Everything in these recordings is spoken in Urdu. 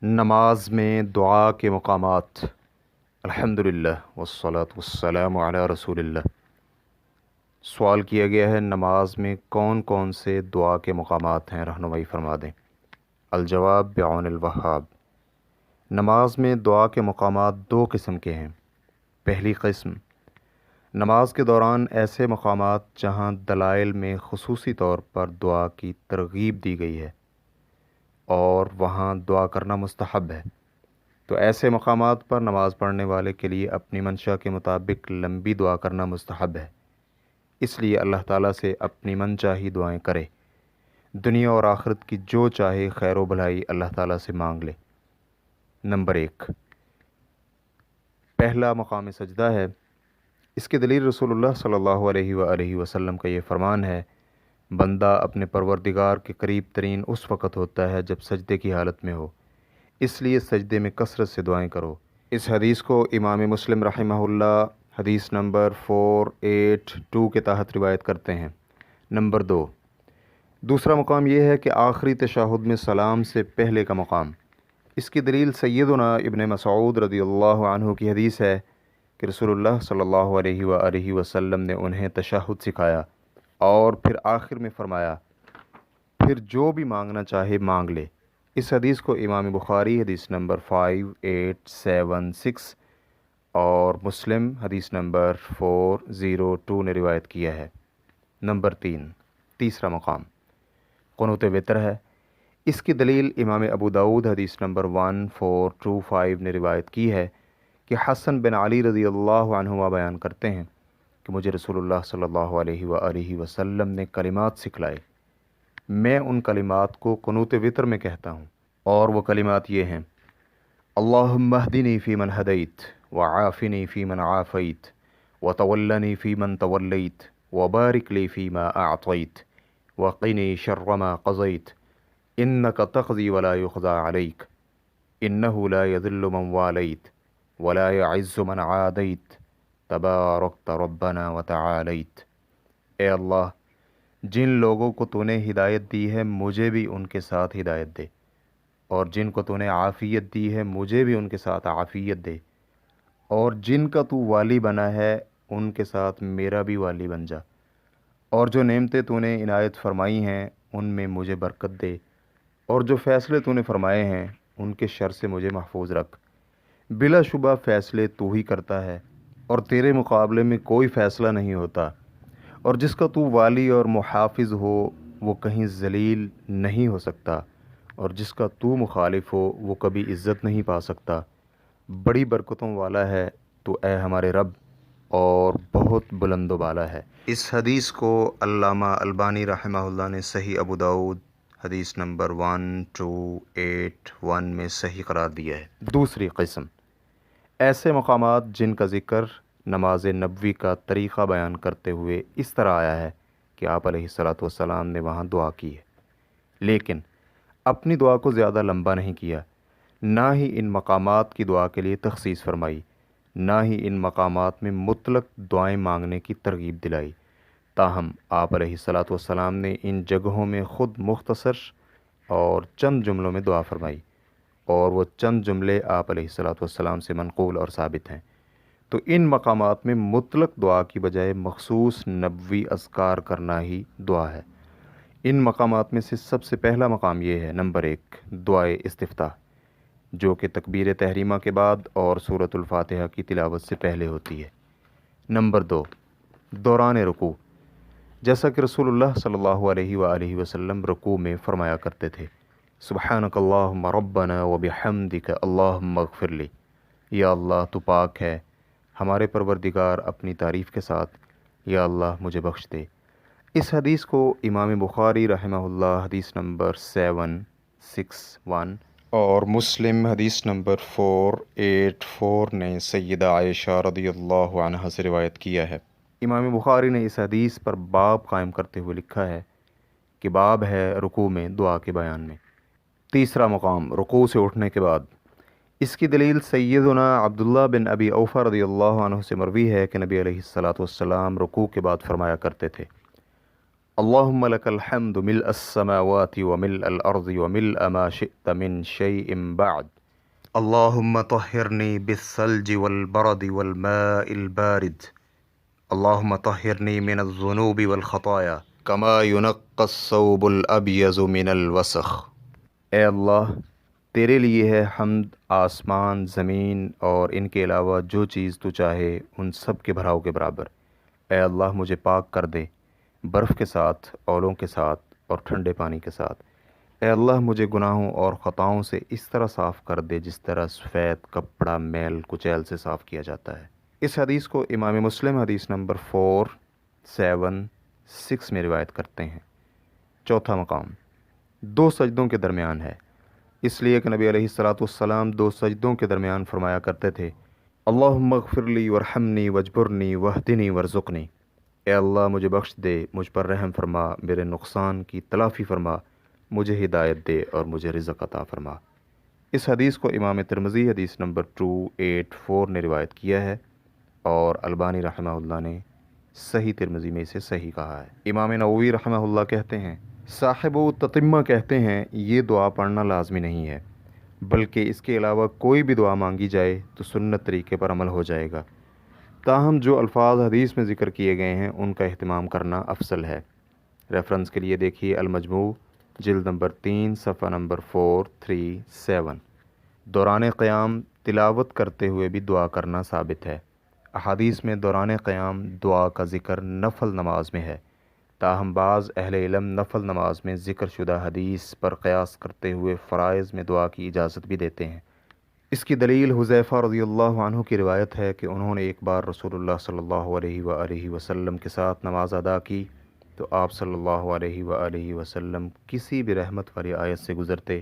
نماز میں دعا کے مقامات۔ الحمدللہ والصلاة والسلام علی رسول اللہ۔ سوال کیا گیا ہے نماز میں کون کون سے دعا کے مقامات ہیں، رہنمائی فرما دیں۔ الجواب بعون الوہاب۔ نماز میں دعا کے مقامات دو قسم کے ہیں۔ پہلی قسم، نماز کے دوران ایسے مقامات جہاں دلائل میں خصوصی طور پر دعا کی ترغیب دی گئی ہے اور وہاں دعا کرنا مستحب ہے، تو ایسے مقامات پر نماز پڑھنے والے کے لیے اپنی منشا کے مطابق لمبی دعا کرنا مستحب ہے۔ اس لیے اللہ تعالیٰ سے اپنی من چاہی دعائیں کرے، دنیا اور آخرت کی جو چاہے خیر و بھلائی اللہ تعالیٰ سے مانگ لے۔ نمبر 1، پہلا مقام سجدہ ہے۔ اس کی دلیل رسول اللہ صلی اللہ علیہ وآلہ وسلم کا یہ فرمان ہے، بندہ اپنے پروردگار کے قریب ترین اس وقت ہوتا ہے جب سجدے کی حالت میں ہو، اس لیے سجدے میں کثرت سے دعائیں کرو۔ اس حدیث کو امام مسلم رحمہ اللہ حدیث نمبر 482 کے تحت روایت کرتے ہیں۔ نمبر 2، دوسرا مقام یہ ہے کہ آخری تشہد میں سلام سے پہلے کا مقام۔ اس کی دلیل سیدنا ابن مسعود رضی اللہ عنہ کی حدیث ہے کہ رسول اللہ صلی اللہ علیہ وآلہ وسلم نے انہیں تشہد سکھایا اور پھر آخر میں فرمایا، پھر جو بھی مانگنا چاہے مانگ لے۔ اس حدیث کو امام بخاری حدیث نمبر 5876 اور مسلم حدیث نمبر 402 نے روایت کیا ہے۔ نمبر 3، تیسرا مقام قنوت وتر ہے۔ اس کی دلیل امام ابو داؤد حدیث نمبر 1425 نے روایت کی ہے کہ حسن بن علی رضی اللہ عنہما بیان کرتے ہیں کہ مجھے رسول اللہ صلی اللہ علیہ وآلہ وسلم نے کلمات سکھلائے، میں ان کلمات کو قنوت وتر میں کہتا ہوں، اور وہ کلمات یہ ہیں: اللہم اہدنی فی من ہدیت، وعافنی فی من عافیت، وتولنی فی من تولیت، وبارک لی فیما اعطیت، وقنی شر ما قضیت، انک تقضی ولا یقضی علیک، انہ لا یذل من والیت ولا یعز من عادیت، تبارکت ربنا وتعالیت۔ اے اللہ، جن لوگوں کو تو نے ہدایت دی ہے مجھے بھی ان کے ساتھ ہدایت دے، اور جن کو تو نے عافیت دی ہے مجھے بھی ان کے ساتھ عافیت دے، اور جن کا تو والی بنا ہے ان کے ساتھ میرا بھی والی بن جا، اور جو نعمتیں تو نے عنایت فرمائی ہیں ان میں مجھے برکت دے، اور جو فیصلے تو نے فرمائے ہیں ان کے شر سے مجھے محفوظ رکھ۔ بلا شبہ فیصلے تو ہی کرتا ہے اور تیرے مقابلے میں کوئی فیصلہ نہیں ہوتا، اور جس کا تو والی اور محافظ ہو وہ کہیں ذلیل نہیں ہو سکتا، اور جس کا تو مخالف ہو وہ کبھی عزت نہیں پا سکتا۔ بڑی برکتوں والا ہے تو اے ہمارے رب، اور بہت بلند و بالا ہے۔ اس حدیث کو علامہ البانی رحمہ اللہ نے صحیح ابو داؤد حدیث نمبر 1281 میں صحیح قرار دیا ہے۔ دوسری قسم، ایسے مقامات جن کا ذکر نماز نبوی کا طریقہ بیان کرتے ہوئے اس طرح آیا ہے کہ آپ علیہ الصلاۃ والسلام نے وہاں دعا کی ہے، لیکن اپنی دعا کو زیادہ لمبا نہیں کیا، نہ ہی ان مقامات کی دعا کے لیے تخصیص فرمائی، نہ ہی ان مقامات میں مطلق دعائیں مانگنے کی ترغیب دلائی۔ تاہم آپ علیہ الصلاۃ والسلام نے ان جگہوں میں خود مختصر اور چند جملوں میں دعا فرمائی، اور وہ چند جملے آپ علیہ الصلاۃ والسلام سے منقول اور ثابت ہیں۔ تو ان مقامات میں مطلق دعا کی بجائے مخصوص نبوی اذکار کرنا ہی دعا ہے۔ ان مقامات میں سے سب سے پہلا مقام یہ ہے، نمبر 1، دعائے استفتاح، جو کہ تکبیر تحریمہ کے بعد اور سورۃ الفاتحہ کی تلاوت سے پہلے ہوتی ہے۔ نمبر 2، دوران رکوع، جیسا کہ رسول اللہ صلی اللہ علیہ وآلہ وسلم رکوع میں فرمایا کرتے تھے، سبحانک اللہم ربنا وبحمدک اللہم اغفر لی، یا اللہ تو پاک ہے ہمارے پروردگار اپنی تعریف کے ساتھ، یا اللہ مجھے بخش دے۔ اس حدیث کو امام بخاری رحمہ اللہ حدیث نمبر 761 اور مسلم حدیث نمبر 484 نے سیدہ عائشہ رضی اللہ عنہا سے روایت کیا ہے۔ امام بخاری نے اس حدیث پر باب قائم کرتے ہوئے لکھا ہے کہ باب ہے رکوع میں دعا کے بیان میں۔ تیسرا مقام، رکوع سے اٹھنے کے بعد۔ اس کی دلیل سیدنا عبداللہ بن ابی اوفیٰ رضی اللہ عنہ سے مروی ہے کہ نبی علیہ الصلاۃ والسلام رکوع کے بعد فرمایا کرتے تھے، اللهم لك الحمد ملء السماوات وملء الأرض وملء ما شئت من شيء بعد. اللهم طهرني بالثلج والبرد والماء البارد. اللهم طهرني من الذنوب والخطايا كما ينقى الثوب الأبيض من الوسخ. اے اللہ، تیرے لیے ہے حمد، آسمان، زمین اور ان کے علاوہ جو چیز تو چاہے ان سب کے بھراؤ کے برابر۔ اے اللہ، مجھے پاک کر دے برف کے ساتھ، اولوں کے ساتھ اور ٹھنڈے پانی کے ساتھ۔ اے اللہ، مجھے گناہوں اور خطاؤں سے اس طرح صاف کر دے جس طرح سفید کپڑا میل کچیل سے صاف کیا جاتا ہے۔ اس حدیث کو امام مسلم حدیث نمبر 476 میں روایت کرتے ہیں۔ چوتھا مقام دو سجدوں کے درمیان ہے، اس لیے کہ نبی علیہ الصلاۃ والسلام دو سجدوں کے درمیان فرمایا کرتے تھے، اللہم اغفر لی ورحمنی وجبرنی واہدنی ورزقنی۔ اے اللہ، مجھے بخش دے، مجھ پر رحم فرما، میرے نقصان کی تلافی فرما، مجھے ہدایت دے اور مجھے رزق عطا فرما۔ اس حدیث کو امام ترمذی حدیث نمبر 284 نے روایت کیا ہے اور البانی رحمہ اللہ نے صحیح ترمذی میں اسے صحیح کہا ہے۔ امام نووی رحمہ اللہ کہتے ہیں، صاحب و تتمہ کہتے ہیں یہ دعا پڑھنا لازمی نہیں ہے، بلکہ اس کے علاوہ کوئی بھی دعا مانگی جائے تو سنت طریقے پر عمل ہو جائے گا، تاہم جو الفاظ حدیث میں ذکر کیے گئے ہیں ان کا اہتمام کرنا افضل ہے۔ ریفرنس کے لیے دیکھیے المجموع جلد نمبر 3 صفحہ نمبر 437۔ دوران قیام تلاوت کرتے ہوئے بھی دعا کرنا ثابت ہے۔ احادیث میں دوران قیام دعا کا ذکر نفل نماز میں ہے، تاہم بعض اہل علم نفل نماز میں ذکر شدہ حدیث پر قیاس کرتے ہوئے فرائض میں دعا کی اجازت بھی دیتے ہیں۔ اس کی دلیل حذیفہ رضی اللہ عنہ کی روایت ہے کہ انہوں نے ایک بار رسول اللہ صلی اللہ علیہ وآلہ وسلم کے ساتھ نماز ادا کی تو آپ صلی اللہ علیہ وآلہ وسلم کسی بھی رحمت والی آیت سے گزرتے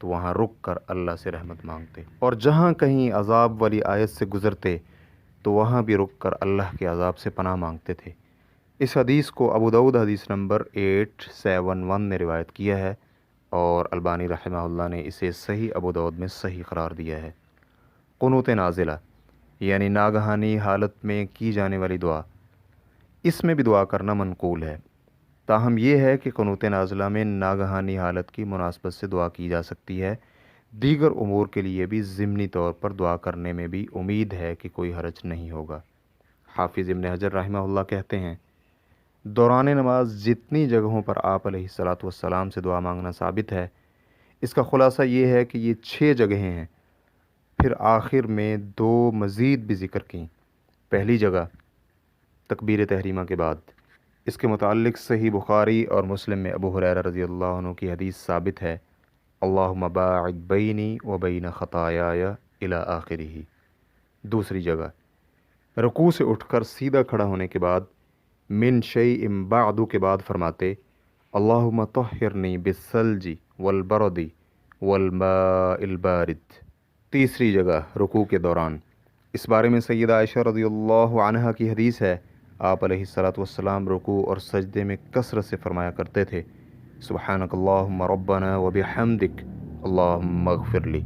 تو وہاں رک کر اللہ سے رحمت مانگتے، اور جہاں کہیں عذاب والی آیت سے گزرتے تو وہاں بھی رک کر اللہ کے عذاب سے پناہ مانگتے تھے۔ اس حدیث کو ابو داؤد حدیث نمبر 871 نے روایت کیا ہے اور البانی رحمہ اللہ نے اسے صحیح ابو داؤد میں صحیح قرار دیا ہے۔ قنوت نازلہ یعنی ناگہانی حالت میں کی جانے والی دعا، اس میں بھی دعا کرنا منقول ہے، تاہم یہ ہے کہ قنوت نازلہ میں ناگہانی حالت کی مناسبت سے دعا کی جا سکتی ہے، دیگر امور کے لیے بھی ضمنی طور پر دعا کرنے میں بھی امید ہے کہ کوئی حرج نہیں ہوگا۔ حافظ ابن حجر رحمہ اللہ کہتے ہیں، دوران نماز جتنی جگہوں پر آپ علیہ الصلاۃ والسلام سے دعا مانگنا ثابت ہے، اس کا خلاصہ یہ ہے کہ یہ 6 جگہیں ہیں، پھر آخر میں 2 مزید بھی ذکر کیں۔ پہلی جگہ تکبیر تحریمہ کے بعد، اس کے متعلق صحیح بخاری اور مسلم میں ابو ہریرہ رضی اللہ عنہ کی حدیث ثابت ہے، اللہم باعد بینی و بین خطایای الی آخرہ۔ دوسری جگہ رکوع سے اٹھ کر سیدھا کھڑا ہونے کے بعد من شیء بعد کے بعد فرماتے، اللہم طہرنی بالثلج والبرد والماء البارد۔ تیسری جگہ رکوع کے دوران، اس بارے میں سیدہ عائشہ رضی اللہ عنہا کی حدیث ہے، آپ علیہ الصلاۃ والسلام رکوع اور سجدے میں کثرت سے فرمایا کرتے تھے، سبحانک اللہم ربنا وبحمدک اللہم اغفر لی۔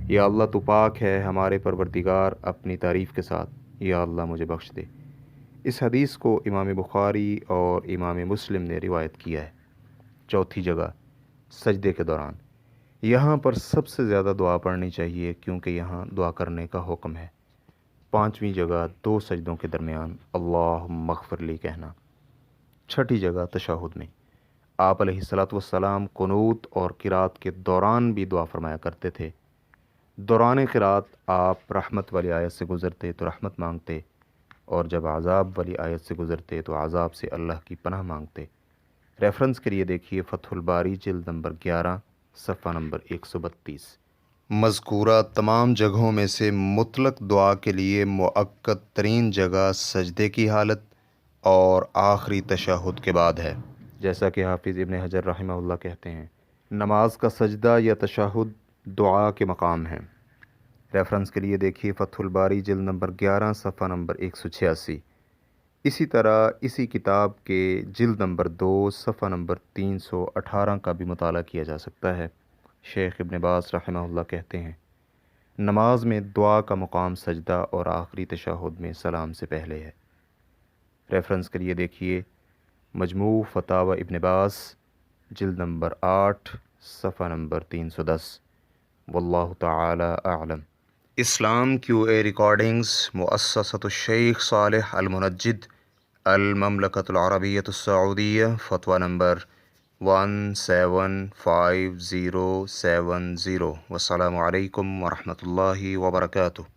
یا اللہ تو پاک ہے ہمارے پروردگار اپنی تعریف کے ساتھ، یا اللہ مجھے بخش دے۔ اس حدیث کو امام بخاری اور امام مسلم نے روایت کیا ہے۔ چوتھی جگہ سجدے کے دوران، یہاں پر سب سے زیادہ دعا پڑھنی چاہیے کیونکہ یہاں دعا کرنے کا حکم ہے۔ پانچویں جگہ 2 سجدوں کے درمیان اللہم اغفر لی کہنا۔ چھٹی جگہ تشہد میں، آپ علیہ الصلاۃ والسلام قنوت اور قرات کے دوران بھی دعا فرمایا کرتے تھے۔ دوران قرات آپ رحمت والی آیت سے گزرتے تو رحمت مانگتے، اور جب عذاب والی آیت سے گزرتے تو عذاب سے اللہ کی پناہ مانگتے۔ ریفرنس کے لیے دیکھیے فتح الباری جلد نمبر 11 صفحہ نمبر 132۔ مذکورہ تمام جگہوں میں سے مطلق دعا کے لیے مؤکد ترین جگہ سجدے کی حالت اور آخری تشہد کے بعد ہے، جیسا کہ حافظ ابن حجر رحمہ اللہ کہتے ہیں، نماز کا سجدہ یا تشہد دعا کے مقام ہیں۔ ریفرنس کے لیے دیکھیے فتح الباری جلد نمبر 11 صفحہ نمبر 186۔ اسی طرح اسی کتاب کے جلد نمبر 2 صفحہ نمبر 318 کا بھی مطالعہ کیا جا سکتا ہے۔ شیخ ابن باز رحمہ اللہ کہتے ہیں، نماز میں دعا کا مقام سجدہ اور آخری تشہد میں سلام سے پہلے ہے۔ ریفرنس کے لیے دیکھیے مجموع فتاوی ابن باز جلد نمبر 8 صفحہ نمبر 310۔ واللہ تعالی اعلم۔ اسلام کیو اے ریکارڈنگز مؤسسۃ الشیخ صالح المنجد المملکۃ العربیۃ السعودیہ، فتویٰ نمبر 175070۔ والسلام علیکم ورحمۃ اللہ وبرکاتہ۔